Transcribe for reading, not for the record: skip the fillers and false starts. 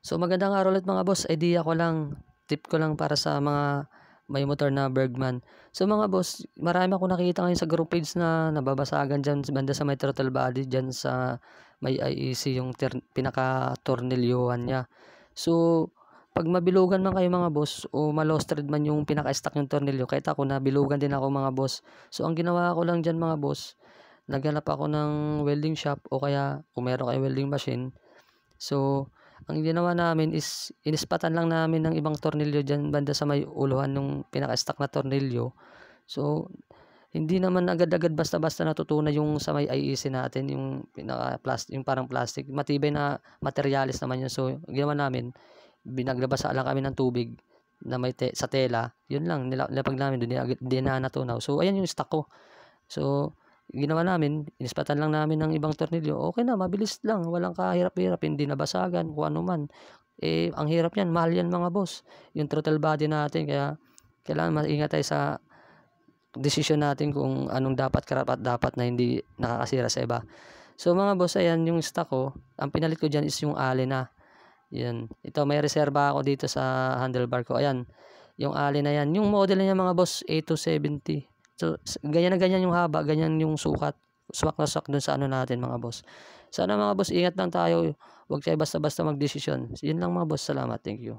So magandang araw ulit mga boss, idea ko lang, tip ko lang para sa mga may motor na Bergman. So mga boss, marami ako nakikita ngayon sa group page na nababasagan dyan banda sa may throttle body dyan sa may IEC yung pinaka-tornilyohan niya. So pag mabilugan man kayo mga boss o ma-lost thread man yung pinaka-stuck yung tornilyo, kahit ako nabilugan din ako mga boss. So ang ginawa ko lang dyan mga boss, naghanap ako ng welding shop o kaya kung meron kayo welding machine. So ang ginawa namin is inispatan lang namin ng ibang tornilyo diyan banda sa may uluhan nung pinaka-stuck na tornilyo. So hindi naman agad-agad basta-basta natutunan yung sa may IEC natin, yung pinaka-plastic, yung parang plastic. Matibay na materyales naman yun. So ginawa namin, binaglabasa lang kami ng tubig na may sa tela. Yun lang, nilapag namin doon, hindi na natunaw. So ayan yung stock ko. So ginawa namin, inispatan lang namin ng ibang tornilyo, okay na, mabilis lang, walang kahirap-hirap, hindi nabasagan, kung ano man. Ang hirap yan, mahal yan mga boss, yung throttle body natin, kaya kailangan maingat tayo sa desisyon natin kung anong dapat, karapat dapat na hindi nakakasira sa iba. So mga boss, ayan yung stock ko, ang pinalit ko dyan is yung allen na. Yan, ito may reserba ako dito sa handlebar ko, ayan, yung allen na yan, yung model niya mga boss, A270. So, ganyan na ganyan yung haba, ganyan yung sukat. Swak na swak dun sa ano natin mga boss. Sana mga boss, ingat lang tayo. Huwag tayo basta-basta magdesisyon. Yun lang mga boss. Salamat. Thank you.